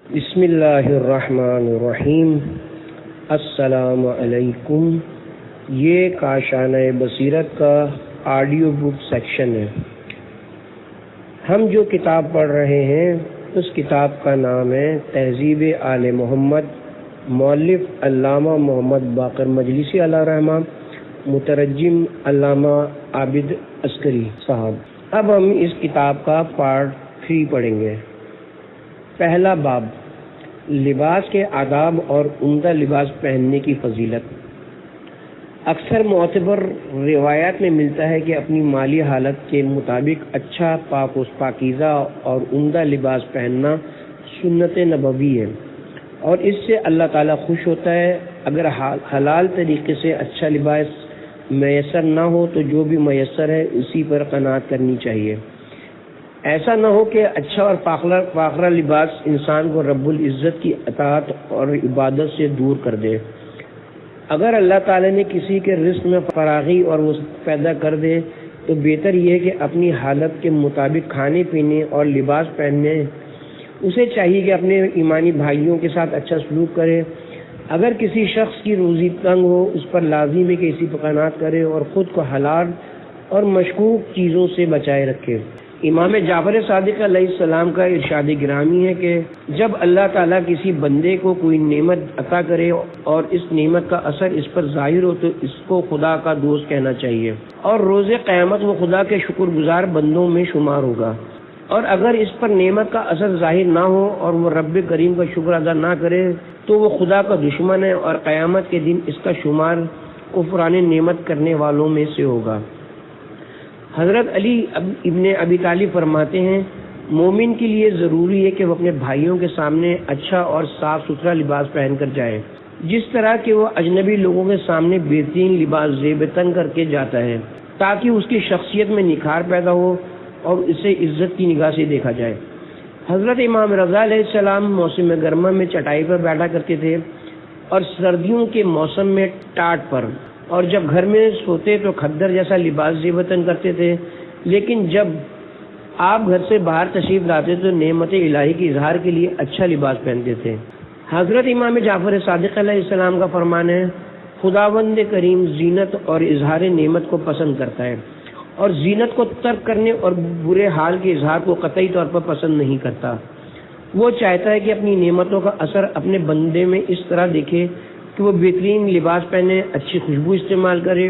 بسم اللہ الرحمن الرحیم۔ السلام علیکم۔ یہ کاشانہ بصیرت کا آڈیو بک سیکشن ہے۔ ہم جو کتاب پڑھ رہے ہیں اس کتاب کا نام ہے تہذیب آل محمد، مؤلف علامہ محمد باقر مجلسی علیہ رحمہ، مترجم علامہ عابد عسکری صاحب۔ اب ہم اس کتاب کا پارٹ 3 پڑھیں گے۔ پہلا باب، لباس کے آداب اور عمدہ لباس پہننے کی فضیلت۔ اکثر معتبر روایات میں ملتا ہے کہ اپنی مالی حالت کے مطابق اچھا پاکیزہ اور عمدہ لباس پہننا سنت نبوی ہے اور اس سے اللہ تعالیٰ خوش ہوتا ہے۔ اگر حلال طریقے سے اچھا لباس میسر نہ ہو تو جو بھی میسر ہے اسی پر قناعت کرنی چاہیے۔ ایسا نہ ہو کہ اچھا اور فاخرہ لباس انسان کو رب العزت کی اطاعت اور عبادت سے دور کر دے۔ اگر اللہ تعالیٰ نے کسی کے رزق میں فراغی اور وسعت پیدا کر دے تو بہتر یہ ہے کہ اپنی حالت کے مطابق کھانے پینے اور لباس پہننے۔ اسے چاہیے کہ اپنے ایمانی بھائیوں کے ساتھ اچھا سلوک کرے۔ اگر کسی شخص کی روزی تنگ ہو اس پر لازم ہے کہ اسی پر قناعت کرے اور خود کو حلال اور مشکوک چیزوں سے بچائے رکھے۔ امام جعفر صادق علیہ السلام کا ارشاد گرامی ہے کہ جب اللہ تعالیٰ کسی بندے کو کوئی نعمت عطا کرے اور اس نعمت کا اثر اس پر ظاہر ہو تو اس کو خدا کا دوست کہنا چاہیے اور روز قیامت وہ خدا کے شکر گزار بندوں میں شمار ہوگا۔ اور اگر اس پر نعمت کا اثر ظاہر نہ ہو اور وہ رب کریم کا شکر ادا نہ کرے تو وہ خدا کا دشمن ہے اور قیامت کے دن اس کا شمار کفران نعمت کرنے والوں میں سے ہوگا۔ حضرت علی ابن ابی طالب فرماتے ہیں، مومن کے لیے ضروری ہے کہ وہ اپنے بھائیوں کے سامنے اچھا اور صاف ستھرا لباس پہن کر جائے، جس طرح کہ وہ اجنبی لوگوں کے سامنے بہترین لباس زیب تن کر کے جاتا ہے تاکہ اس کی شخصیت میں نکھار پیدا ہو اور اسے عزت کی نگاہ سے دیکھا جائے۔ حضرت امام رضا علیہ السلام موسم گرما میں چٹائی پر بیٹھا کرتے تھے اور سردیوں کے موسم میں ٹاٹ پر، اور جب گھر میں سوتے تو کھدر جیسا لباس زیب تن کرتے تھے، لیکن جب آپ گھر سے باہر تشریف لاتے تو نعمت الہی کے اظہار کے لیے اچھا لباس پہنتے تھے۔ حضرت امام جعفر صادق علیہ السلام کا فرمان ہے، خداوند کریم زینت اور اظہار نعمت کو پسند کرتا ہے اور زینت کو ترک کرنے اور برے حال کے اظہار کو قطعی طور پر پسند نہیں کرتا۔ وہ چاہتا ہے کہ اپنی نعمتوں کا اثر اپنے بندے میں اس طرح دیکھے کہ وہ بہترین لباس پہنے، اچھی خوشبو استعمال کرے،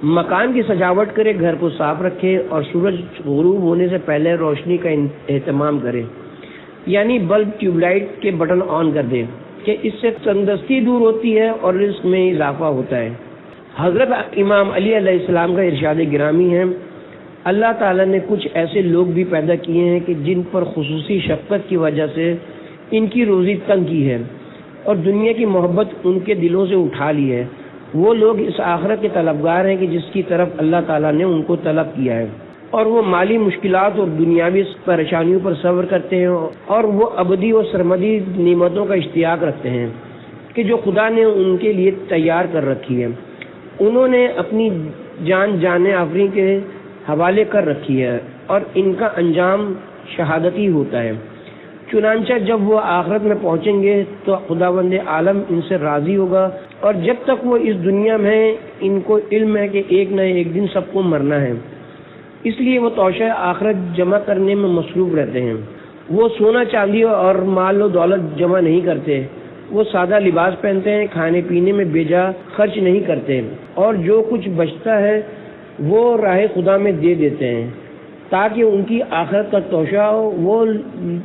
مکان کی سجاوٹ کرے، گھر کو صاف رکھے اور سورج غروب ہونے سے پہلے روشنی کا اہتمام کرے، یعنی بلب ٹیوب لائٹ کے بٹن آن کر دے کہ اس سے تندرستی دور ہوتی ہے اور رزق میں اضافہ ہوتا ہے۔ حضرت امام علی علیہ السلام کا ارشاد گرامی ہے، اللہ تعالیٰ نے کچھ ایسے لوگ بھی پیدا کیے ہیں کہ جن پر خصوصی شفقت کی وجہ سے ان کی روزی تنگ کی ہے اور دنیا کی محبت ان کے دلوں سے اٹھا لی ہے۔ وہ لوگ اس آخرت کے طلبگار ہیں کہ جس کی طرف اللہ تعالیٰ نے ان کو طلب کیا ہے، اور وہ مالی مشکلات اور دنیاوی پریشانیوں پر صبر کرتے ہیں اور وہ ابدی اور سرمدی نعمتوں کا اشتیاق رکھتے ہیں کہ جو خدا نے ان کے لیے تیار کر رکھی ہے۔ انہوں نے اپنی جان آفرین کے حوالے کر رکھی ہے اور ان کا انجام شہادتی ہوتا ہے۔ چنانچہ جب وہ آخرت میں پہنچیں گے تو خداوند عالم ان سے راضی ہوگا، اور جب تک وہ اس دنیا میں ہیں ان کو علم ہے کہ ایک نہ ایک دن سب کو مرنا ہے، اس لیے وہ توشہ آخرت جمع کرنے میں مصروف رہتے ہیں۔ وہ سونا چاندی اور مال و دولت جمع نہیں کرتے، وہ سادہ لباس پہنتے ہیں، کھانے پینے میں بیجا خرچ نہیں کرتے اور جو کچھ بچتا ہے وہ راہ خدا میں دے دیتے ہیں تاکہ ان کی آخرت کا توشہ ہو۔ وہ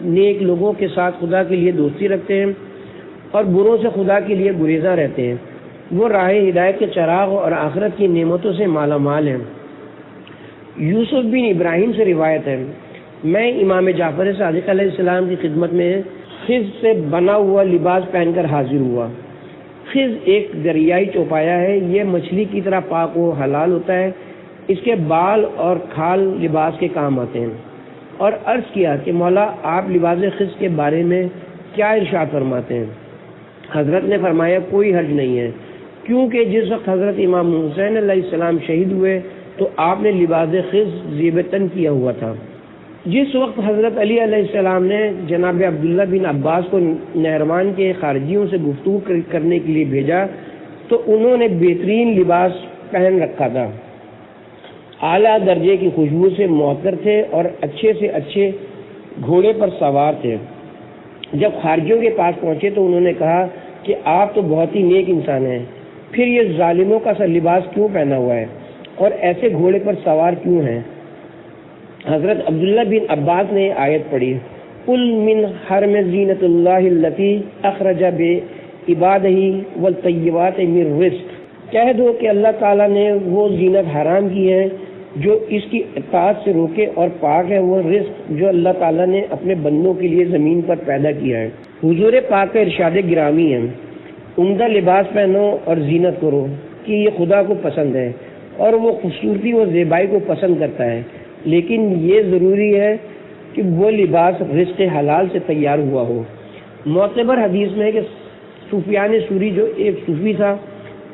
نیک لوگوں کے ساتھ خدا کے لیے دوستی رکھتے ہیں اور بروں سے خدا کے لیے گریزاں رہتے ہیں۔ وہ راہ ہدایت کے چراغ اور آخرت کی نعمتوں سے مالا مال ہیں۔ یوسف بن ابراہیم سے روایت ہے، میں امام جعفر صادق علیہ السلام کی خدمت میں خز سے بنا ہوا لباس پہن کر حاضر ہوا۔ خز ایک دریائی چوپایا ہے، یہ مچھلی کی طرح پاک و حلال ہوتا ہے، اس کے بال اور کھال لباس کے کام آتے ہیں، اور عرض کیا کہ مولا آپ لباس خز کے بارے میں کیا ارشاد فرماتے ہیں؟ حضرت نے فرمایا کوئی حرج نہیں ہے، کیونکہ جس وقت حضرت امام حسین علیہ السلام شہید ہوئے تو آپ نے لباس خز زیب تن کیا ہوا تھا۔ جس وقت حضرت علی علیہ السلام نے جناب عبداللہ بن عباس کو نہروان کے خارجیوں سے گفتگو کرنے کے لیے بھیجا تو انہوں نے بہترین لباس پہن رکھا تھا، اعلیٰ درجے کی خوشبو سے معطر تھے اور اچھے سے اچھے گھوڑے پر سوار تھے۔ جب خارجیوں کے پاس پہنچے تو انہوں نے کہا کہ آپ تو بہت ہی نیک انسان ہیں، پھر یہ ظالموں کا سا لباس کیوں پہنا ہوا ہے اور ایسے گھوڑے پر سوار کیوں ہیں؟ حضرت عبداللہ بن عباس نے آیت پڑھی، قل من حرم زینت اللہ التی اخرج بعبادہ والطیبات من رزق، کہہ دو کہ اللہ تعالیٰ نے وہ زینت حرام کی ہے جو اس کی اطاعت سے روکے، اور پاک ہے وہ رزق جو اللہ تعالیٰ نے اپنے بندوں کے لیے زمین پر پیدا کیا ہے۔ حضور پاک کا ارشاد گرامی ہے، عمدہ لباس پہنو اور زینت کرو کہ یہ خدا کو پسند ہے اور وہ خوبصورتی و زیبائی کو پسند کرتا ہے، لیکن یہ ضروری ہے کہ وہ لباس رزق حلال سے تیار ہوا ہو۔ معتبر حدیث میں ہے کہ سفیان ثوری جو ایک صوفی تھا،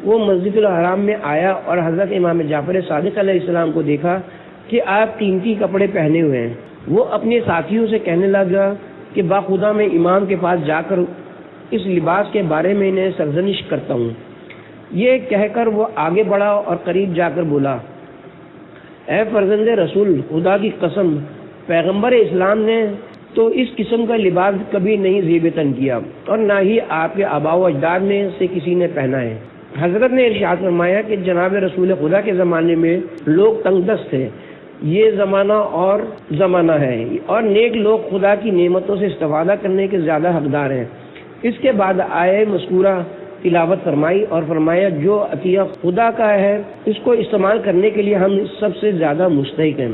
وہ مسجد الحرام میں آیا اور حضرت امام جعفر صادق علیہ السلام کو دیکھا کہ آپ قیمتی کپڑے پہنے ہوئے ہیں۔ وہ اپنے ساتھیوں سے کہنے لگا کہ باخدا میں امام کے پاس جا کر اس لباس کے بارے میں انہیں سرزنش کرتا ہوں۔ یہ کہہ کر وہ آگے بڑھا اور قریب جا کر بولا، اے فرزند رسول، خدا کی قسم، پیغمبر اسلام نے تو اس قسم کا لباس کبھی نہیں زیب تن کیا اور نہ ہی آپ کے آباء و اجداد میں سے کسی نے پہنا ہے۔ حضرت نے ارشاد فرمایا کہ جناب رسول خدا کے زمانے میں لوگ تنگ دست تھے، یہ زمانہ اور زمانہ ہے، اور نیک لوگ خدا کی نعمتوں سے استفادہ کرنے کے زیادہ حقدار ہیں۔ اس کے بعد آئے مذکورہ تلاوت فرمائی اور فرمایا جو عطیہ خدا کا ہے اس کو استعمال کرنے کے لیے ہم سب سے زیادہ مستحق ہیں،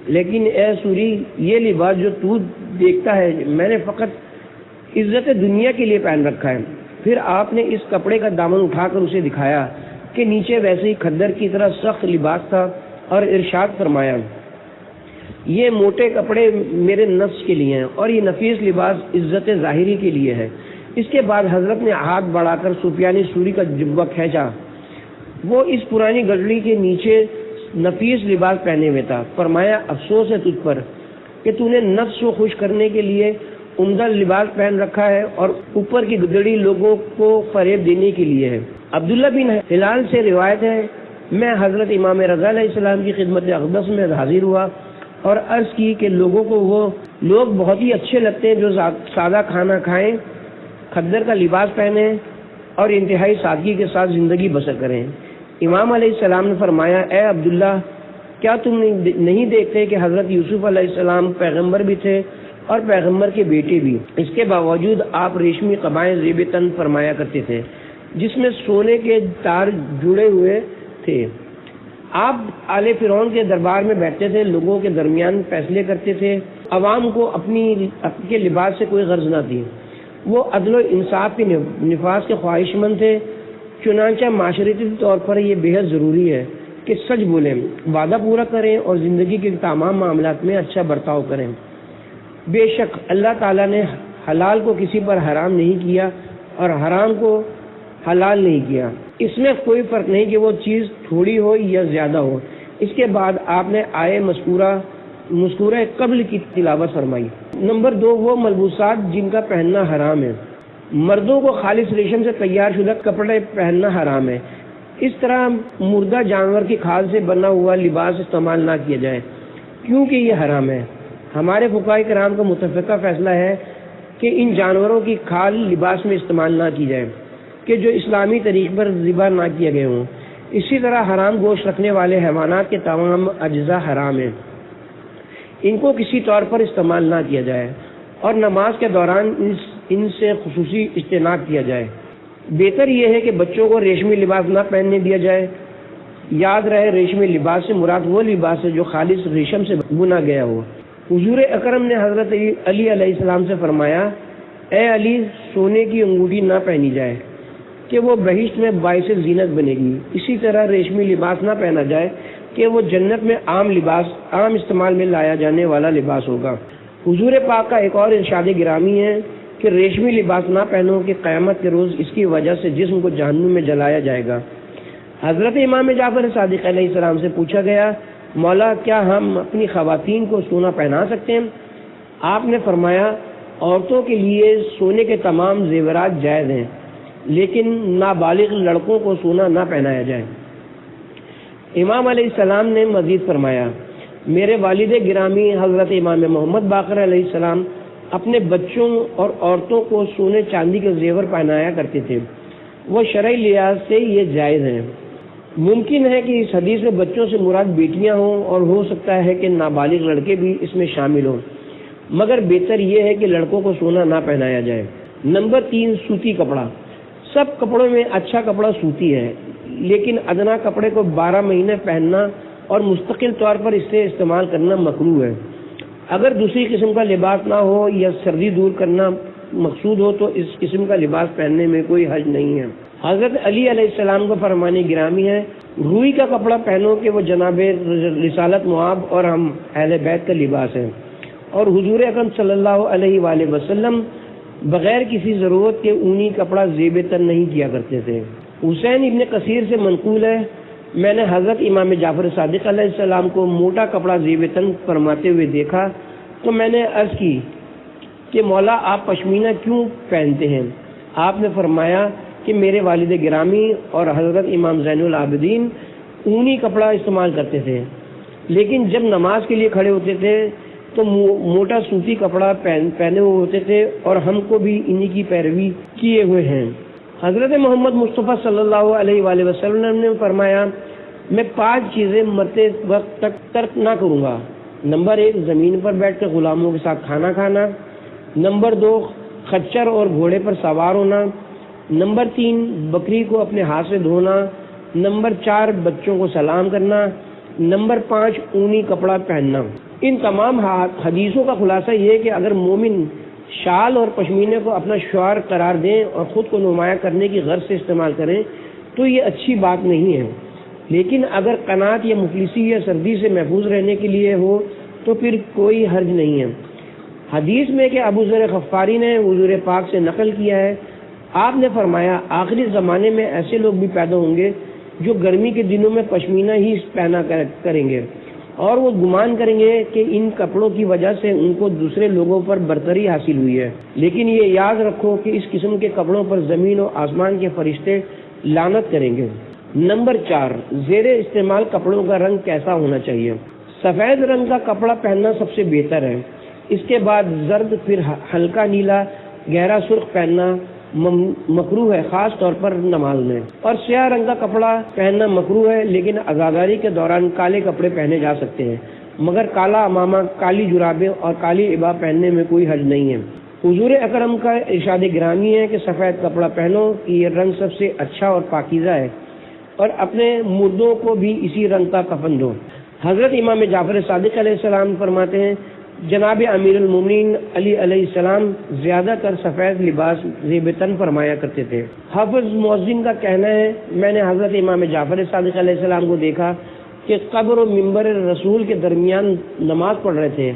لیکن اے سوری، یہ لباس جو تو دیکھتا ہے میں نے فقط عزت دنیا کے لیے پہن رکھا ہے۔ پھر آپ نے اس کپڑے کا دامن اٹھا کر اسے دکھایا کہ نیچے ویسے ہی کھدر کی طرح سخت لباس تھا اور ارشاد فرمایا، یہ موٹے کپڑے میرے نفس کے لیے ہیں اور یہ نفیس لباس عزت ظاہری کے لیے ہے۔ اس کے بعد حضرت نے ہاتھ بڑھا کر سفیان ثوری کا جبہ کھینچا، وہ اس پرانی گڈڑی کے نیچے نفیس لباس پہنے ہوئے تھا۔ فرمایا، افسوس ہے تجھ پر کہ تو نے نفس کو خوش کرنے کے لیے عمدہ لباس پہن رکھا ہے اور اوپر کی گدڑی لوگوں کو فریب دینے کے لیے ہے۔ عبداللہ بن ہلال سے روایت ہے، میں حضرت امام رضا علیہ السلام کی خدمت اقدس میں حاضر ہوا اور عرض کی کہ لوگوں کو وہ لوگ بہت ہی اچھے لگتے ہیں جو سادہ کھانا کھائیں، کھدر کا لباس پہنیں اور انتہائی سادگی کے ساتھ زندگی بسر کریں۔ امام علیہ السلام نے فرمایا، اے عبداللہ، کیا تم نہیں دیکھتے کہ حضرت یوسف علیہ السلام پیغمبر بھی تھے اور پیغمبر کے بیٹے بھی؟ اس کے باوجود آپ ریشمی قبائیں زیب تن فرمایا کرتے تھے جس میں سونے کے تار جڑے ہوئے تھے۔ آپ آل فرعون کے دربار میں بیٹھتے تھے، لوگوں کے درمیان فیصلے کرتے تھے، عوام کو اپنے کے لباس سے کوئی غرض نہ تھی۔ وہ عدل و انصاف کے نفاذ کے خواہش مند تھے، چنانچہ معاشرتی طور پر یہ بے حد ضروری ہے کہ سچ بولیں، وعدہ پورا کریں اور زندگی کے تمام معاملات میں اچھا برتاؤ کریں۔ بے شک اللہ تعالیٰ نے حلال کو کسی پر حرام نہیں کیا اور حرام کو حلال نہیں کیا، اس میں کوئی فرق نہیں کہ وہ چیز تھوڑی ہو یا زیادہ ہو۔ اس کے بعد آپ نے آئے مذکورہ قبل کی تلاوت فرمائی۔ نمبر 2، وہ ملبوسات جن کا پہننا حرام ہے۔ مردوں کو خالص ریشم سے تیار شدہ کپڑے پہننا حرام ہے۔ اس طرح مردہ جانور کی کھال سے بنا ہوا لباس استعمال نہ کیا جائے کیونکہ یہ حرام ہے۔ ہمارے فقہاء کرام کا متفقہ فیصلہ ہے کہ ان جانوروں کی کھال لباس میں استعمال نہ کی جائے کہ جو اسلامی طریق پر ذبح نہ کیے گئے ہوں۔ اسی طرح حرام گوشت رکھنے والے حیوانات کے تمام اجزاء حرام ہیں، ان کو کسی طور پر استعمال نہ کیا جائے اور نماز کے دوران ان سے خصوصی اجتناب کیا جائے۔ بہتر یہ ہے کہ بچوں کو ریشمی لباس نہ پہننے دیا جائے۔ یاد رہے، ریشمی لباس سے مراد وہ لباس ہے جو خالص ریشم سے بنا گیا ہو۔ حضور اکرم نے حضرت علی علیہ السلام سے فرمایا، اے علی، سونے کی انگوٹھی نہ پہنی جائے کہ وہ بہشت میں باعث زینت بنے گی۔ اسی طرح ریشمی لباس نہ پہنا جائے کہ وہ جنت میں عام استعمال میں لایا جانے والا لباس ہوگا۔ حضور پاک کا ایک اور ارشاد گرامی ہے کہ ریشمی لباس نہ پہنو کہ قیامت کے روز اس کی وجہ سے جسم کو جہنم میں جلایا جائے گا۔ حضرت امام جعفر صادق علیہ السلام سے پوچھا گیا مولا کیا ہم اپنی خواتین کو سونا پہنا سکتے ہیں؟ آپ نے فرمایا عورتوں کے لیے سونے کے تمام زیورات جائز ہیں، لیکن نابالغ لڑکوں کو سونا نہ پہنایا جائے۔ امام علیہ السلام نے مزید فرمایا میرے والد گرامی حضرت امام محمد باقر علیہ السلام اپنے بچوں اور عورتوں کو سونے چاندی کے زیور پہنایا کرتے تھے، وہ شرعی لحاظ سے یہ جائز ہیں۔ ممکن ہے کہ اس حدیث میں بچوں سے مراد بیٹیاں ہوں اور ہو سکتا ہے کہ نابالغ لڑکے بھی اس میں شامل ہوں، مگر بہتر یہ ہے کہ لڑکوں کو سونا نہ پہنایا جائے۔ نمبر 3، سوتی کپڑا۔ سب کپڑوں میں اچھا کپڑا سوتی ہے، لیکن ادنا کپڑے کو 12 مہینے پہننا اور مستقل طور پر اس سے استعمال کرنا مکروہ ہے۔ اگر دوسری قسم کا لباس نہ ہو یا سردی دور کرنا مقصود ہو تو اس قسم کا لباس پہننے میں کوئی حرج نہیں ہے۔ حضرت علی علیہ السلام کو فرمان گرامی ہے روئی کا کپڑا پہنو کہ وہ جناب رسالت معاب اور ہم اہل بیت کا لباس ہے، اور حضور اکرم صلی اللہ علیہ وآلہ وسلم بغیر کسی ضرورت کے اونی کپڑا زیب تن نہیں کیا کرتے تھے۔ حسین ابن کثیر سے منقول ہے میں نے حضرت امام جعفر صادق علیہ السلام کو موٹا کپڑا زیب تن فرماتے ہوئے دیکھا تو میں نے عرض کی کہ مولا آپ پشمینہ کیوں پہنتے ہیں؟ آپ نے فرمایا کہ میرے والد گرامی اور حضرت امام زین العابدین اونی کپڑا استعمال کرتے تھے، لیکن جب نماز کے لیے کھڑے ہوتے تھے تو موٹا صوتی کپڑا پہنے ہوئے ہوتے تھے، اور ہم کو بھی انہی کی پیروی کیے ہوئے ہیں۔ حضرت محمد مصطفیٰ صلی اللہ علیہ وآلہ وسلم نے فرمایا میں 5 چیزیں مرتے وقت تک ترک نہ کروں گا۔ نمبر 1، زمین پر بیٹھ کر غلاموں کے ساتھ کھانا کھانا۔ نمبر 2، خچر اور گھوڑے پر سوار ہونا۔ نمبر 3، بکری کو اپنے ہاتھ سے دھونا۔ نمبر 4، بچوں کو سلام کرنا۔ نمبر 5، اونی کپڑا پہننا۔ ان تمام حدیثوں کا خلاصہ یہ ہے کہ اگر مومن شال اور پشمینے کو اپنا شعار قرار دیں اور خود کو نمایاں کرنے کی غرض سے استعمال کریں تو یہ اچھی بات نہیں ہے، لیکن اگر قناعت یا مفلسی یا سردی سے محفوظ رہنے کے لیے ہو تو پھر کوئی حرج نہیں ہے۔ حدیث میں کہ ابو ذر غفاری نے حضور پاک سے نقل کیا ہے، آپ نے فرمایا آخری زمانے میں ایسے لوگ بھی پیدا ہوں گے جو گرمی کے دنوں میں پشمینہ ہی پہنا کریں گے، اور وہ گمان کریں گے کہ ان کپڑوں کی وجہ سے ان کو دوسرے لوگوں پر برتری حاصل ہوئی ہے، لیکن یہ یاد رکھو کہ اس قسم کے کپڑوں پر زمین و آسمان کے فرشتے لعنت کریں گے۔ نمبر 4، زیر استعمال کپڑوں کا رنگ کیسا ہونا چاہیے؟ سفید رنگ کا کپڑا پہننا سب سے بہتر ہے، اس کے بعد زرد، پھر ہلکا نیلا، گہرا سرخ پہننا مکروہ ہے، خاص طور پر نماز میں، اور سیاہ رنگ کا کپڑا پہننا مکروہ ہے، لیکن عزاداری کے دوران کالے کپڑے پہنے جا سکتے ہیں، مگر کالا امامہ، کالی جرابیں اور کالی عبا پہننے میں کوئی حرج نہیں ہے۔ حضور اکرم کا ارشاد گرامی ہے کہ سفید کپڑا پہنو کہ یہ رنگ سب سے اچھا اور پاکیزہ ہے، اور اپنے مردوں کو بھی اسی رنگ کا کفن دو۔ حضرت امام جعفر صادق علیہ السلام فرماتے ہیں جناب امیر المومنین علی علیہ السلام زیادہ تر سفید لباس زیب تن فرمایا کرتے تھے۔ حافظ مؤذن کا کہنا ہے میں نے حضرت امام جعفر صادق علیہ السلام کو دیکھا کہ قبر و منبر رسول کے درمیان نماز پڑھ رہے تھے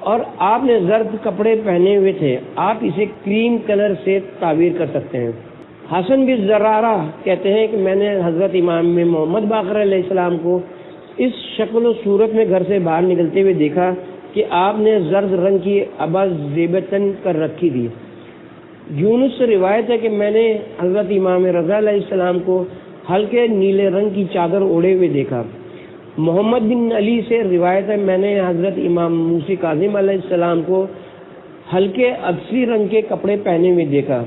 اور آپ نے زرد کپڑے پہنے ہوئے تھے، آپ اسے کریم کلر سے تعبیر کر سکتے ہیں۔ حسن بن زرارہ کہتے ہیں کہ میں نے حضرت امام محمد باقر علیہ السلام کو اس شکل و صورت میں گھر سے باہر نکلتے ہوئے دیکھا کہ آپ نے زرد رنگ کی عبا زیب تن کر رکھی تھی۔ یونس سے روایت ہے کہ میں نے حضرت امام رضا علیہ السلام کو ہلکے نیلے رنگ کی چادر اوڑھے ہوئے دیکھا۔ محمد بن علی سے روایت ہے میں نے حضرت امام موسی کاظم علیہ السلام کو ہلکے عدسی رنگ کے کپڑے پہنے ہوئے دیکھا۔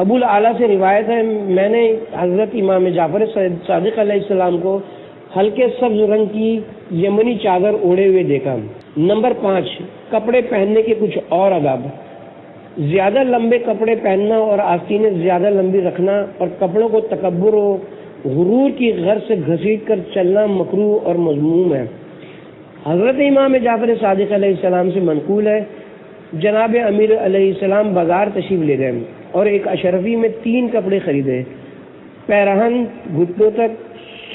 ابو الاعلیٰ سے روایت ہے میں نے حضرت امام جعفر صادق علیہ السلام کو ہلکے سبز رنگ کی یمنی چادر اوڑھے ہوئے دیکھا۔ نمبر 5، کپڑے پہننے کے کچھ اور آداب۔ زیادہ لمبے کپڑے پہننا اور آستینیں زیادہ لمبی رکھنا اور کپڑوں کو تکبر و غرور کی غرض سے گھسیٹ کر چلنا مکروہ اور مذموم ہے۔ حضرت امام جعفر صادق علیہ السلام سے منقول ہے جناب امیر علیہ السلام بازار تشریف لے گئے اور ایک اشرفی میں 3 کپڑے خریدے، پیرہن گھٹنوں تک،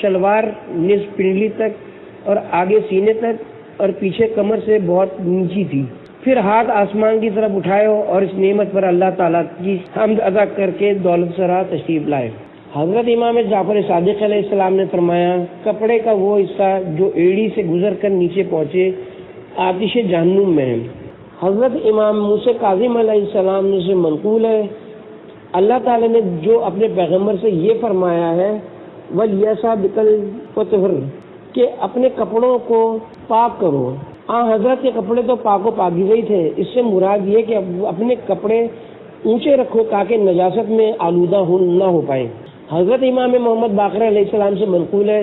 شلوار نصف پنڈلی تک اور آگے سینے تک اور پیچھے کمر سے بہت نیچی تھی۔ پھر ہاتھ آسمان کی طرف اٹھائے اور اس نعمت پر اللہ تعالیٰ کی حمد ادا کر کے دولت سرا تشریف لائے۔ حضرت امام جعفر صادق علیہ السلام نے فرمایا کپڑے کا وہ حصہ جو ایڑی سے گزر کر نیچے پہنچے آتش جہنم میں ہے۔ حضرت امام موسیٰ کاظم علیہ السلام نے سے منقول ہے اللہ تعالیٰ نے جو اپنے پیغمبر سے یہ فرمایا ہے وَلْيَسَا بِكَلْ کہ اپنے کپڑوں کو پاک کرو۔ حضرت کے کپڑے تو پاک و پاکیزہ ہی تھے، اس سے مراد یہ کہ اپنے کپڑے اونچے رکھو تاکہ نجاست میں آلودہ نہ ہو پائیں۔ حضرت امام محمد باقر علیہ السلام سے منقول ہے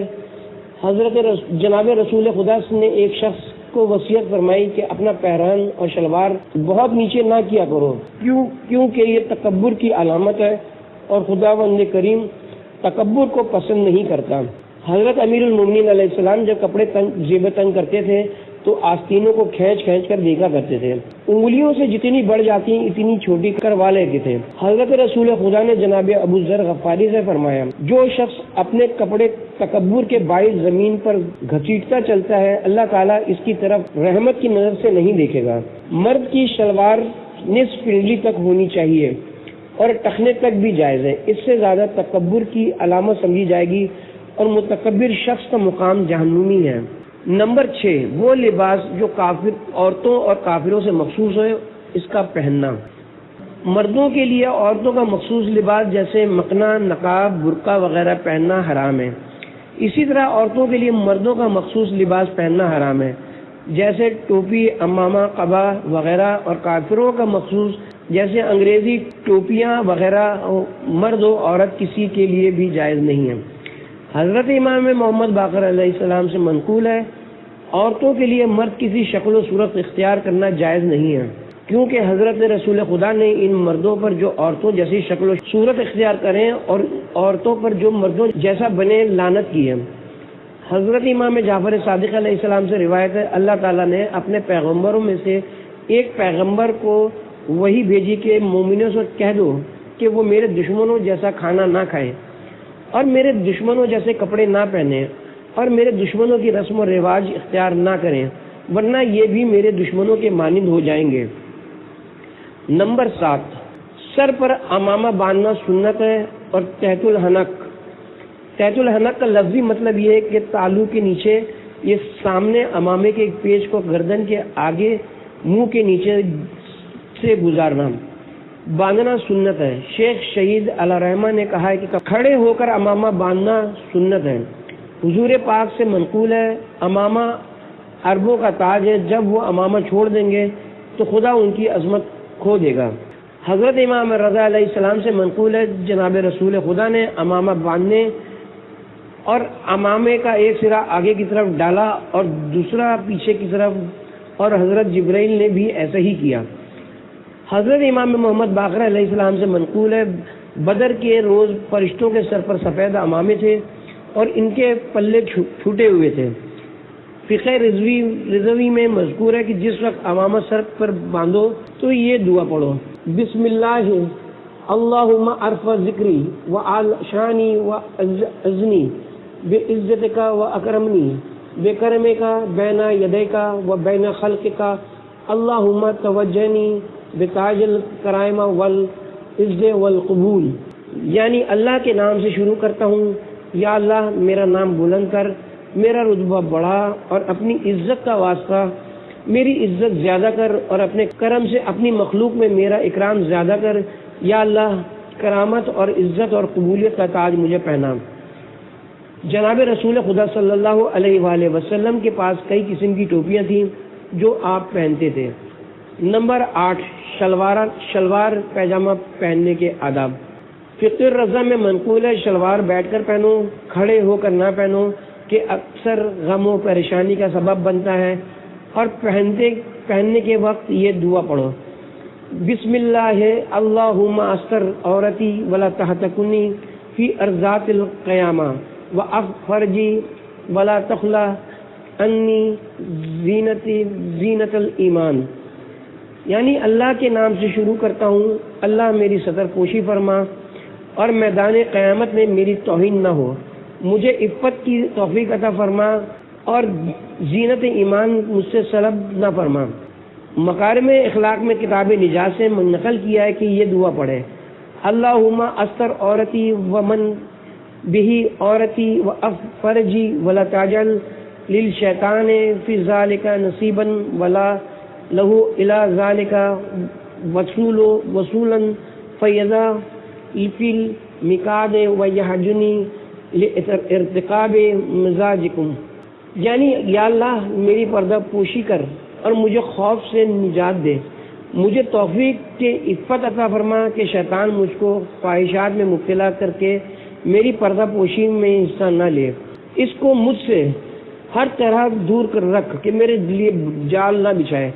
حضرت جناب رسول خدا نے ایک شخص کو وصیت فرمائی کہ اپنا پہران اور شلوار بہت نیچے نہ کیا کرو کیونکہ یہ تکبر کی علامت ہے اور خداوند کریم تکبر کو پسند نہیں کرتا۔ حضرت امیر المومنین علیہ السلام جب کپڑے جیب تنگ کرتے تھے تو آستینوں کو کھینچ کر دیکھا کرتے تھے، انگلیوں سے جتنی بڑھ جاتی اتنی چھوٹی کروا لیتے تھے۔ حضرت رسول خدا نے جناب ابو ذر غفاری سے فرمایا جو شخص اپنے کپڑے تکبر کے باعث زمین پر گھسیٹتا چلتا ہے اللہ تعالیٰ اس کی طرف رحمت کی نظر سے نہیں دیکھے گا۔ مرد کی شلوار نصف پنڈلی تک ہونی چاہیے اور ٹخنے تک بھی جائز ہے، اس سے زیادہ تکبر کی علامت سمجھی جائے گی اور متکبر شخص کا مقام جہنمی ہے۔ نمبر 6 وہ لباس جو کافر عورتوں اور کافروں سے مخصوص ہے اس کا پہننا۔ مردوں کے لیے عورتوں کا مخصوص لباس جیسے مکنا، نقاب، برقع وغیرہ پہننا حرام ہے، اسی طرح عورتوں کے لیے مردوں کا مخصوص لباس پہننا حرام ہے جیسے ٹوپی، امامہ، قبا وغیرہ، اور کافروں کا مخصوص جیسے انگریزی ٹوپیاں وغیرہ مرد و عورت کسی کے لیے بھی جائز نہیں ہے۔ حضرت امام محمد باقر علیہ السلام سے منقول ہے عورتوں کے لیے مرد کسی شکل و صورت اختیار کرنا جائز نہیں ہے کیونکہ حضرت رسول خدا نے ان مردوں پر جو عورتوں جیسی شکل و صورت اختیار کریں اور عورتوں پر جو مردوں جیسا بنے لعنت کی ہے۔ حضرت امام جعفر صادق علیہ السلام سے روایت ہے اللہ تعالیٰ نے اپنے پیغمبروں میں سے ایک پیغمبر کو وہی بھیجی کہ مومنوں سے کہہ دو کہ وہ میرے دشمنوں جیسا کھانا نہ کھائیں اور میرے دشمنوں جیسے کپڑے نہ پہنیں اور میرے دشمنوں کی رسم و رواج اختیار نہ کریں ورنہ یہ بھی میرے دشمنوں کے مانند ہو جائیں گے۔ نمبر 7 سر پر امامہ باندھنا سنت ہے اور تحت الحنک کا لفظی مطلب یہ ہے کہ تالو کے نیچے یہ سامنے امامے کے ایک پیچ کو گردن کے آگے منہ کے نیچے سے گزارنا باندھنا سنت ہے۔ شیخ شہید علیہ رحمہ نے کہا ہے کہ کھڑے ہو کر امامہ باندھنا سنت ہے۔ حضور پاک سے منقول ہے امامہ عربوں کا تاج ہے، جب وہ امامہ چھوڑ دیں گے تو خدا ان کی عظمت کھو دے گا۔ حضرت امام رضا علیہ السلام سے منقول ہے جناب رسول خدا نے امامہ باندھنے اور امامے کا ایک سرا آگے کی طرف ڈالا اور دوسرا پیچھے کی طرف، اور حضرت جبرائیل نے بھی ایسا ہی کیا۔ حضرت امام محمد باقر علیہ السلام سے منقول ہے بدر کے روز فرشتوں کے سر پر سفید امامے تھے اور ان کے پلے چھوٹے ہوئے تھے۔ فقہ رضوی میں مذکور ہے کہ جس وقت امامہ سر پر باندھو تو یہ دعا پڑھو بسم اللہ اللہم ارفع ذکری وعال شانی وعزنی بعزتک واکرمنی بکرمک بین یدیک وبین خلقک اللہم توجہنی بتاج الکرائم والعز والقبول، یعنی اللہ کے نام سے شروع کرتا ہوں، یا اللہ میرا نام بلند کر، میرا رتبہ بڑھا اور اپنی عزت کا واسطہ میری عزت زیادہ کر اور اپنے کرم سے اپنی مخلوق میں میرا اکرام زیادہ کر، یا اللہ کرامت اور عزت اور قبولیت کا تاج مجھے پہنا۔ جناب رسول خدا صلی اللہ علیہ وآلہ وسلم کے پاس کئی قسم کی ٹوپیاں تھیں جو آپ پہنتے تھے۔ نمبر 8 شلوار پیجامہ پہننے کے آداب۔ فقہ الرضا میں منقول ہے شلوار بیٹھ کر پہنو، کھڑے ہو کر نہ پہنو کہ اکثر غم و پریشانی کا سبب بنتا ہے، اور پہننے کے وقت یہ دعا پڑھو بسم اللہ اللہم استر عورتی ولا تحتکنی فی ارضات القیامہ وافرجی ولا تخلا انی زینت الایمان، یعنی اللہ کے نام سے شروع کرتا ہوں، اللہ میری ستر پوشی فرما اور میدان قیامت میں میری توہین نہ ہو، مجھے عفت کی توفیق عطا فرما اور زینت ایمان مجھ سے سلب نہ فرما۔ مکارم اخلاق میں کتاب نجات سے منقل کیا ہے کہ یہ دعا پڑھے اللہم استر عورتی ومن به عورتی و فرجی ولا تجعل للشیطان فی ذلک نصیبا ولا له الی ذلک وصولا فیضا فی المکاد ویحجنی لارتقاب مزاجکم، یعنی یا اللہ میری پردہ پوشی کر اور مجھے خوف سے نجات دے، مجھے توفیق کے عفت عطا فرما کہ شیطان مجھ کو خواہشات میں مبتلا کر کے میری پردہ پوشی میں حصہ نہ لے، اس کو مجھ سے ہر طرح دور کر رکھ کہ میرے لیے جال نہ بچھائے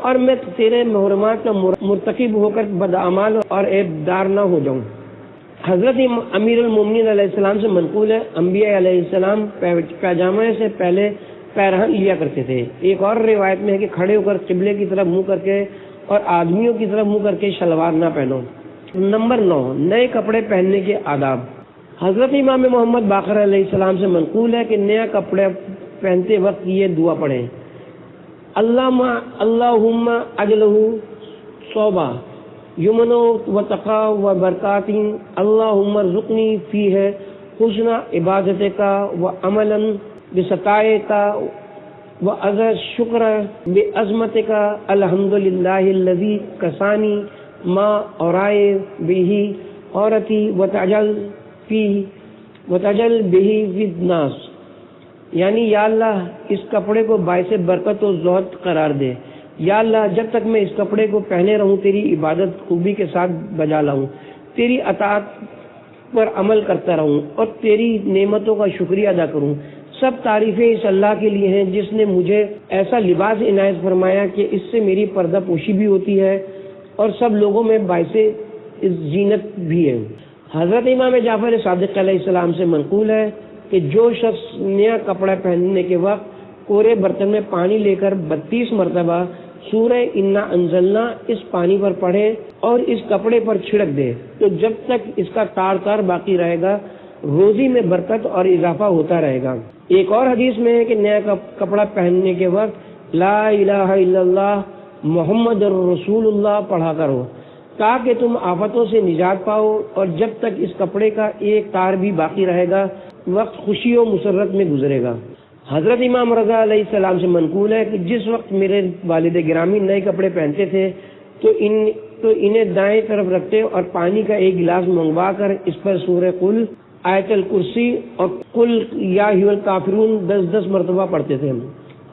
اور میں تیرے محرمات کا مرتکب ہو کر بدعمال اور عیب دار نہ ہو جاؤں۔ حضرت امیر المومنین علیہ السلام سے منقول ہے، انبیاء علیہ السلام پیجامے سے پہلے پیرہن لیا کرتے تھے۔ ایک اور روایت میں ہے کہ کھڑے ہو کر قبلے کی طرف منہ کر کے اور آدمیوں کی طرف منہ کر کے شلوار نہ پہنو۔ نمبر 9، نئے کپڑے پہننے کے آداب۔ حضرت امام محمد باقر علیہ السلام سے منقول ہے کہ نیا کپڑے پہنتے وقت یہ دعا پڑھیں: اللہم اجلہ صوبہ یمن و تقا و برکات، اللہم ارزقنی فیہ حسن عبادتک و عملا بستائک و اذا شکر بعظمتک، الحمدللہ الذی کسانی ما اورائے بہ عورتی وتجل بہ فی الناس، یعنی یا اللہ اس کپڑے کو باعث برکت و زہد قرار دے، یا اللہ جب تک میں اس کپڑے کو پہنے رہوں تیری عبادت خوبی کے ساتھ بجا لاؤں، تیری اطاعت پر عمل کرتا رہوں اور تیری نعمتوں کا شکریہ ادا کروں۔ سب تعریفیں اس اللہ کے لیے ہیں جس نے مجھے ایسا لباس عنایت فرمایا کہ اس سے میری پردہ پوشی بھی ہوتی ہے اور سب لوگوں میں باعث زینت بھی ہے۔ حضرت امام جعفر صادق علیہ السلام سے منقول ہے کہ جو شخص نیا کپڑا پہننے کے وقت کورے برتن میں پانی لے کر 32 مرتبہ سورہ انا انزلنا اس پانی پر پڑھے اور اس کپڑے پر چھڑک دے تو جب تک اس کا تار تار باقی رہے گا روزی میں برکت اور اضافہ ہوتا رہے گا۔ ایک اور حدیث میں ہے کہ نیا کپڑا پہننے کے وقت لا الہ الا اللہ محمد رسول اللہ پڑھا کرو تاکہ تم آفتوں سے نجات پاؤ، اور جب تک اس کپڑے کا ایک تار بھی باقی رہے گا وقت خوشی و مسرت میں گزرے گا۔ حضرت امام رضا علیہ السلام سے منقول ہے کہ جس وقت میرے والد گرامی نئے کپڑے پہنتے تھے تو انہیں دائیں طرف رکھتے اور پانی کا ایک گلاس منگوا کر اس پر سورہ قل، آیت الکرسی اور قل یا ایھا الکافرون 10 مرتبہ پڑھتے تھے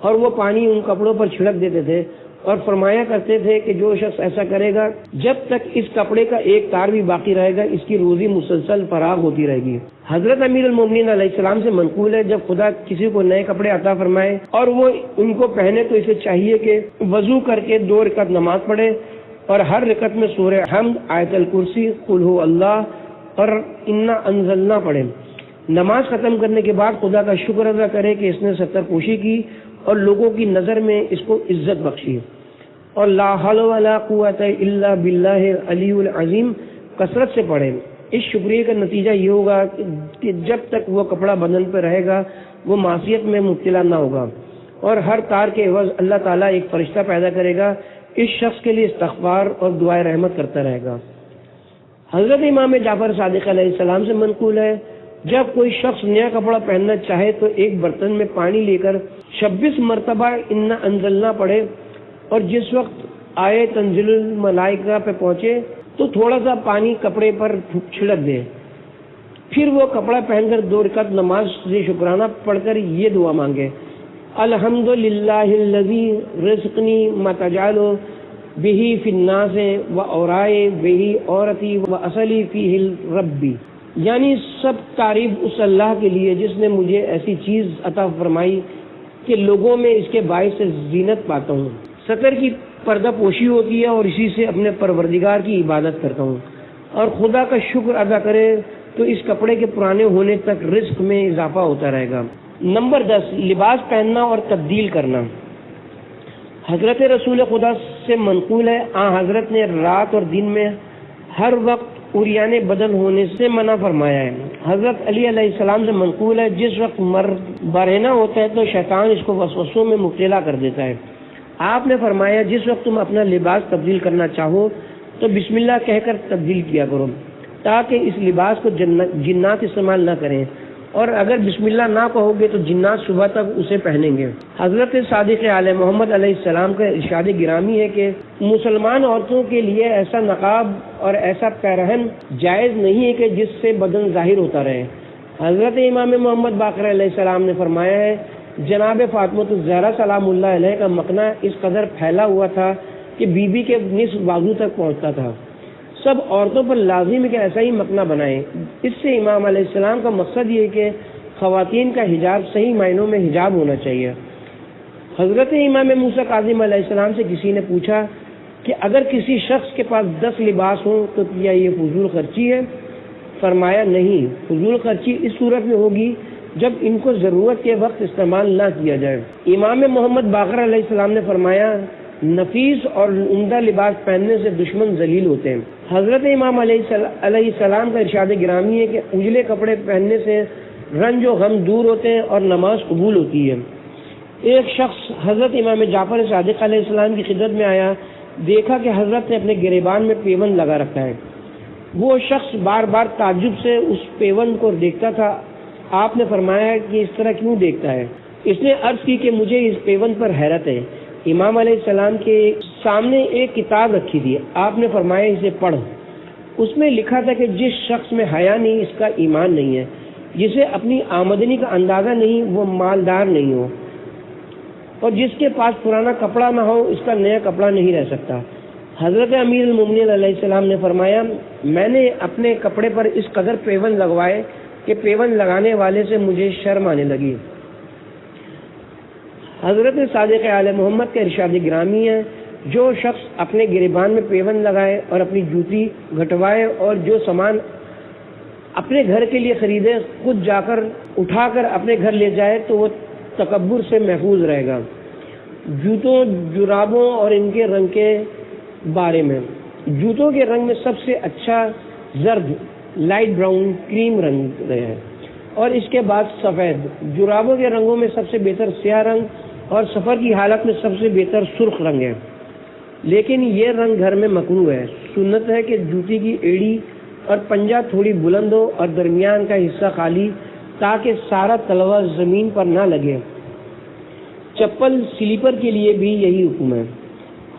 اور وہ پانی ان کپڑوں پر چھڑک دیتے تھے اور فرمایا کرتے تھے کہ جو شخص ایسا کرے گا جب تک اس کپڑے کا ایک تار بھی باقی رہے گا اس کی روزی مسلسل فراغ ہوتی رہے گی۔ حضرت امیر المومنین علیہ السلام سے منقول ہے جب خدا کسی کو نئے کپڑے عطا فرمائے اور وہ ان کو پہنے تو اسے چاہیے کہ وضو کر کے 2 رکعت نماز پڑھے اور ہر رکعت میں سورہ حمد، آیت الکرسی، قل ہو اللہ اور انا انزلنا پڑھے۔ نماز ختم کرنے کے بعد خدا کا شکر ادا کرے کہ اس نے ستر پوشی کی اور لوگوں کی نظر میں اس کو عزت بخشی، اور لا حول ولا قوت الا باللہ العلی العظیم کثرت سے پڑھیں۔ اس شکریہ کا نتیجہ یہ ہوگا کہ جب تک وہ کپڑا بدن پہ رہے گا وہ معصیت میں مبتلا نہ ہوگا، اور ہر تار کے عوض اللہ تعالیٰ ایک فرشتہ پیدا کرے گا اس شخص کے لیے استغفار اور دعائے رحمت کرتا رہے گا۔ حضرت امام جعفر صادق علیہ السلام سے منقول ہے جب کوئی شخص نیا کپڑا پہننا چاہے تو ایک برتن میں پانی لے کر 26 مرتبہ انا انزلنا پڑھے، اور جس وقت آئے تنزل الملائکہ پہ پہنچے تو تھوڑا سا پانی کپڑے پر چھڑک دے، پھر وہ کپڑا پہن کر 2 رکعت نماز سے شکرانہ پڑھ کر یہ دعا مانگے: الحمدللہ الذی رزقنی ما تجعل بہ فی الناس و اورائے بہ عورتی و اصلی فیہ ربی، یعنی سب تعریف اس اللہ کے لیے جس نے مجھے ایسی چیز عطا فرمائی کہ لوگوں میں اس کے باعث سے زینت پاتا ہوں، ستر کی پردہ پوشی ہوتی ہے اور اسی سے اپنے پروردگار کی عبادت کرتا ہوں، اور خدا کا شکر ادا کرے تو اس کپڑے کے پرانے ہونے تک رزق میں اضافہ ہوتا رہے گا۔ نمبر 10، لباس پہننا اور تبدیل کرنا۔ حضرت رسول خدا سے منقول ہے حضرت نے رات اور دن میں ہر وقت عریان بدن ہونے سے منع فرمایا ہے۔ حضرت علی علیہ السلام سے منقول ہے جس وقت مرد برہنہ ہوتا ہے تو شیطان اس کو وسوسوں میں مبتلا کر دیتا ہے۔ آپ نے فرمایا جس وقت تم اپنا لباس تبدیل کرنا چاہو تو بسم اللہ کہہ کر تبدیل کیا کرو، تاکہ اس لباس کو جنات استعمال نہ کریں، اور اگر بسم اللہ نہ کہو گے تو جنات صبح تک اسے پہنیں گے۔ حضرت صادق علیہ محمد علیہ السلام کا ارشاد گرامی ہے کہ مسلمان عورتوں کے لیے ایسا نقاب اور ایسا پیرہن جائز نہیں ہے کہ جس سے بدن ظاہر ہوتا رہے۔ حضرت امام محمد باقر علیہ السلام نے فرمایا ہے، جناب فاطمہ الزہرا سلام اللہ علیہ کا مکنا اس قدر پھیلا ہوا تھا کہ بی بی کے نصف بازو تک پہنچتا تھا۔ سب عورتوں پر لازم ہے کہ ایسا ہی مکنا بنائیں۔ اس سے امام علیہ السلام کا مقصد یہ ہے کہ خواتین کا حجاب صحیح معنوں میں حجاب ہونا چاہیے۔ حضرت امام موسیٰ کاظم علیہ السلام سے کسی نے پوچھا کہ اگر کسی شخص کے پاس 10 لباس ہوں تو کیا یہ فضول خرچی ہے؟ فرمایا نہیں، فضول خرچی اس صورت میں ہوگی جب ان کو ضرورت کے وقت استعمال نہ کیا جائے۔ امام محمد باقر علیہ السلام نے فرمایا، نفیس اور عمدہ لباس پہننے سے دشمن ذلیل ہوتے ہیں۔ حضرت امام علیہ السلام کا ارشاد گرامی ہے کہ اجلے کپڑے پہننے سے رنج و غم دور ہوتے ہیں اور نماز قبول ہوتی ہے۔ ایک شخص حضرت امام جعفر صادق علیہ السلام کی خدمت میں آیا، دیکھا کہ حضرت نے اپنے گریبان میں پیوند لگا رکھا ہے۔ وہ شخص بار بار تعجب سے اس پیوند کو دیکھتا تھا۔ آپ نے فرمایا کہ اس طرح کیوں دیکھتا ہے؟ اس نے عرض کی کہ مجھے اس پیوند پر حیرت ہے۔ امام علیہ السلام کے سامنے ایک کتاب رکھی تھی، آپ نے فرمایا اسے پڑھ۔ اس میں لکھا تھا کہ جس شخص میں حیا نہیں اس کا ایمان نہیں ہے، جسے اپنی آمدنی کا اندازہ نہیں وہ مالدار نہیں ہو، اور جس کے پاس پرانا کپڑا نہ ہو اس کا نیا کپڑا نہیں رہ سکتا۔ حضرت امیر المومنین علیہ السلام نے فرمایا، میں نے اپنے کپڑے پر اس قدر پیوند لگوائے کہ پیوند لگانے والے سے مجھے شرم آنے لگی۔ حضرت صادق علیہ محمد کا ارشاد گرامی ہے، جو شخص اپنے گریبان میں پیوند لگائے اور اپنی جوتی گھٹوائے اور جو سامان اپنے گھر کے لیے خریدے خود جا کر اٹھا کر اپنے گھر لے جائے تو وہ تکبر سے محفوظ رہے گا۔ جوتوں، جرابوں اور ان کے رنگ کے بارے میں، جوتوں کے رنگ میں سب سے اچھا زرد، لائٹ براؤن، کریم رنگ ہے، اور اس کے بعد سفید۔ جرابوں کے رنگوں میں سب سے بہتر سیاہ رنگ اور سفر کی حالت میں سب سے بہتر سرخ رنگ ہے، لیکن یہ رنگ گھر میں مکروہ ہے۔ سنت ہے کہ جوتی کی ایڑی اور پنجہ تھوڑی بلند ہو اور درمیان کا حصہ خالی، تاکہ سارا تلوا زمین پر نہ لگے۔ چپل سلیپر کے لیے بھی یہی حکم ہے۔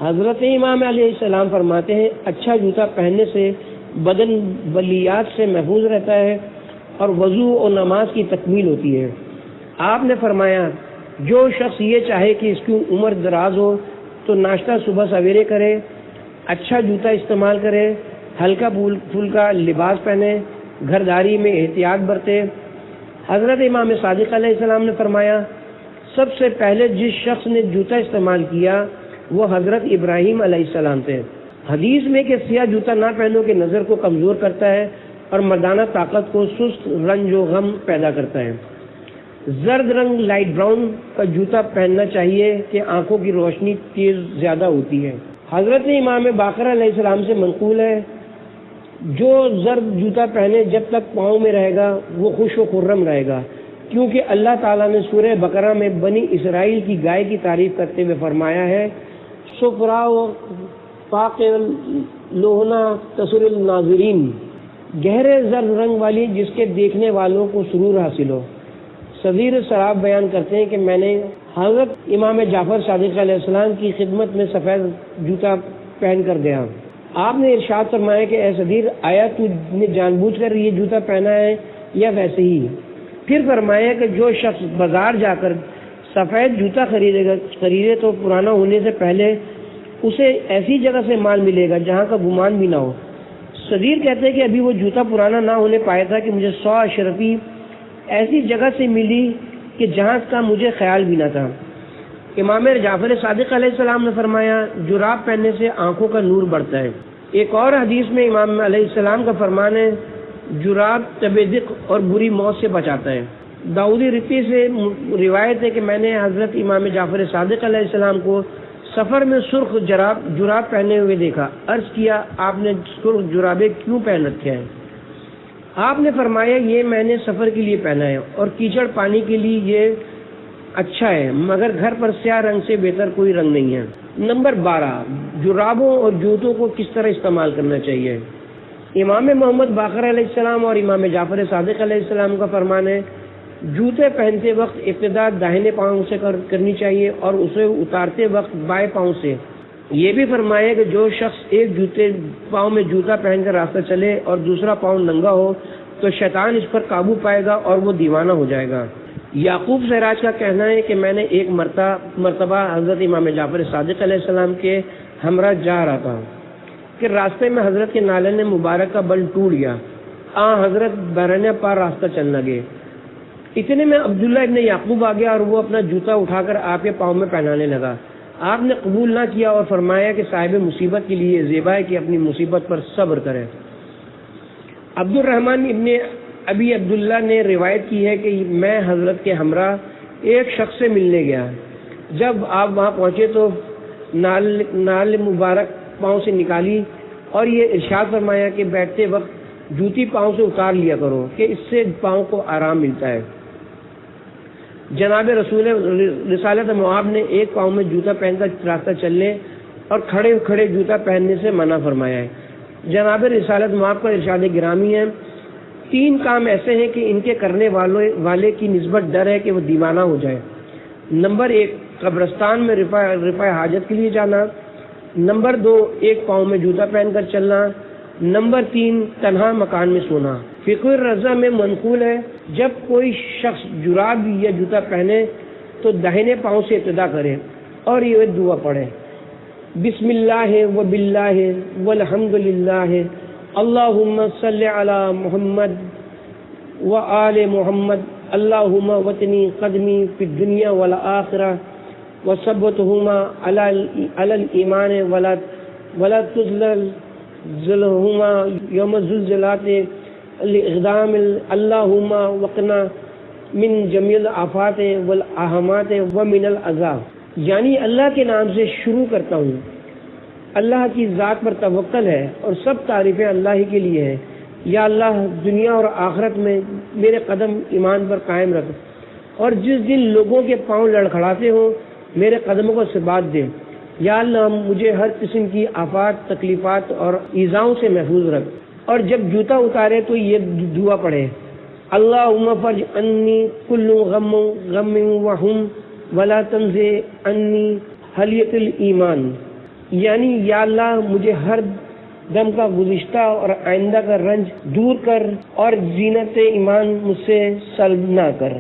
حضرت امام علیہ السلام فرماتے ہیں، اچھا جوتا پہننے سے بدن بلیات سے محفوظ رہتا ہے اور وضو اور نماز کی تکمیل ہوتی ہے۔ آپ نے فرمایا، جو شخص یہ چاہے کہ اس کی عمر دراز ہو تو ناشتہ صبح سویرے کرے، اچھا جوتا استعمال کرے، ہلکا پھلکا لباس پہنے، گھرداری میں احتیاط برتے۔ حضرت امام صادق علیہ السلام نے فرمایا، سب سے پہلے جس شخص نے جوتا استعمال کیا وہ حضرت ابراہیم علیہ السلام تھے۔ حدیث میں کہ سیاہ جوتا نہ پہنو کہ نظر کو کمزور کرتا ہے اور مردانہ طاقت کو سست، رنج و غم پیدا کرتا ہے۔ زرد رنگ، لائٹ براؤن کا جوتا پہننا چاہیے کہ آنکھوں کی روشنی تیز زیادہ ہوتی ہے۔ حضرت امام باقر علیہ السلام سے منقول ہے، جو زرد جوتا پہنے جب تک پاؤں میں رہے گا وہ خوش و خرم رہے گا، کیونکہ اللہ تعالیٰ نے سورہ بقرہ میں بنی اسرائیل کی گائے کی تعریف کرتے ہوئے فرمایا ہے، صفراء و فاق لوہنا تسر الناظرین، گہرے زرد رنگ والی جس کے دیکھنے والوں کو سرور حاصل ہو۔ صدیر سراب بیان کرتے ہیں کہ میں نے حضرت امام جعفر صادق علیہ السلام کی خدمت میں سفید جوتا پہن کر گیا۔ آپ نے ارشاد فرمایا کہ اے صدیر، آیا تو نے جان بوجھ کر یہ جوتا پہنا ہے یا ویسے ہی؟ پھر فرمایا کہ جو شخص بازار جا کر سفید جوتا خریدے تو پرانا ہونے سے پہلے اسے ایسی جگہ سے مال ملے گا جہاں کا گمان بھی نہ ہو۔ صدیر کہتے ہیں کہ ابھی وہ جوتا پرانا نہ ہونے پایا تھا کہ مجھے 100 اشرفی ایسی جگہ سے ملی کہ جہاں کا مجھے خیال بھی نہ تھا۔ امام جعفر صادق علیہ السلام نے فرمایا، جراب پہننے سے آنکھوں کا نور بڑھتا ہے۔ ایک اور حدیث میں امام علیہ السلام کا فرمان ہے، جراب طب دق اور بری موت سے بچاتا ہے۔ داؤدی رتی سے روایت ہے کہ میں نے حضرت امام جعفر صادق علیہ السلام کو سفر میں سرخ جراب پہنے ہوئے دیکھا۔ عرض کیا، آپ نے سرخ جرابیں کیوں پہن رکھے ہیں؟ آپ نے فرمایا، یہ میں نے سفر کے لیے پہنا ہے اور کیچڑ پانی کے لیے یہ اچھا ہے، مگر گھر پر سیاہ رنگ سے بہتر کوئی رنگ نہیں ہے۔ نمبر 12، جرابوں اور جوتوں کو کس طرح استعمال کرنا چاہیے۔ امام محمد باقر علیہ السلام اور امام جعفر صادق علیہ السلام کا فرمان ہے جوتے پہنتے وقت ابتدا داہنے پاؤں سے کرنی چاہیے اور اسے اتارتے وقت بائیں پاؤں سے۔ یہ بھی فرمایا کہ جو شخص ایک پاؤں میں جوتا پہن کر راستہ چلے اور دوسرا پاؤں ننگا ہو تو شیطان اس پر قابو پائے گا اور وہ دیوانہ ہو جائے گا۔ یعقوب سراج کا کہنا ہے کہ میں نے ایک مرتبہ حضرت امام جعفر صادق علیہ السلام کے ہمراہ جا رہا تھا کہ راستے میں حضرت کے نالے مبارک کا بل ٹوٹ گیا۔ حضرت برہنہ پار راستہ چلنے لگے۔ اتنے میں عبداللہ ابن یعقوب آ گیا اور وہ اپنا جوتا اٹھا کر آپ کے پاؤں میں پہنانے لگا۔ آپ نے قبول نہ کیا اور فرمایا کہ صاحب مصیبت کے لیے زیبا ہے کہ اپنی مصیبت پر صبر کرے۔ عبد الرحمن ابن ابی عبداللہ نے روایت کی ہے کہ میں حضرت کے ہمراہ ایک شخص سے ملنے گیا۔ جب آپ وہاں پہنچے تو نال مبارک پاؤں سے نکالی اور یہ ارشاد فرمایا کہ بیٹھتے وقت جوتی پاؤں سے اتار لیا کرو کہ اس سے پاؤں کو آرام ملتا ہے۔ جناب رسول رسالت مآب نے ایک پاؤں میں جوتا پہن کر راستہ چلنے اور کھڑے کھڑے جوتا پہننے سے منع فرمایا ہے۔ جناب رسالت مآب کا ارشاد گرامی ہے 3 کام ایسے ہیں کہ ان کے کرنے والے کی نسبت ڈر ہے کہ وہ دیوانہ ہو جائے۔ نمبر 1 قبرستان میں رفع حاجت کے لیے جانا۔ نمبر 2 ایک پاؤں میں جوتا پہن کر چلنا۔ نمبر 3 تنہا مکان میں سونا۔ فقہ الرضا میں منقول ہے جب کوئی شخص جراب یا جوتا پہنے تو داہنے پاؤں سے ابتدا کرے اور یہ دعا پڑھے بسم اللہ و باللہ والحمد للہ اللہم صلی علی محمد و آل محمد اللہم وطنی قدمی فی الدنیا والآخرہ وثبتہما علی الایمان ولا تزلزلہما یوم الزلزلات الاقدام اللہم وقنا من جمیع الآفات والآہمات ومن العذاب، یعنی اللہ کے نام سے شروع کرتا ہوں۔ اللہ کی ذات پر توکل ہے اور سب تعریفیں اللہ ہی کے لیے ہیں۔ یا اللہ دنیا اور آخرت میں میرے قدم ایمان پر قائم رکھ اور جس دن لوگوں کے پاؤں لڑکھڑاتے ہوں میرے قدموں کو ثبات دے۔ یا اللہ مجھے ہر قسم کی آفات، تکلیفات اور ایذاؤں سے محفوظ رکھ۔ اور جب جوتا اتارے تو یہ دعا پڑھے اللہم فرج انی کل غم وہم ولا تنزع انی حلیت الایمان، یعنی یا اللہ مجھے ہر دم کا گزشتہ اور آئندہ کا رنج دور کر اور زینت ایمان مجھ سے سلب نہ کر۔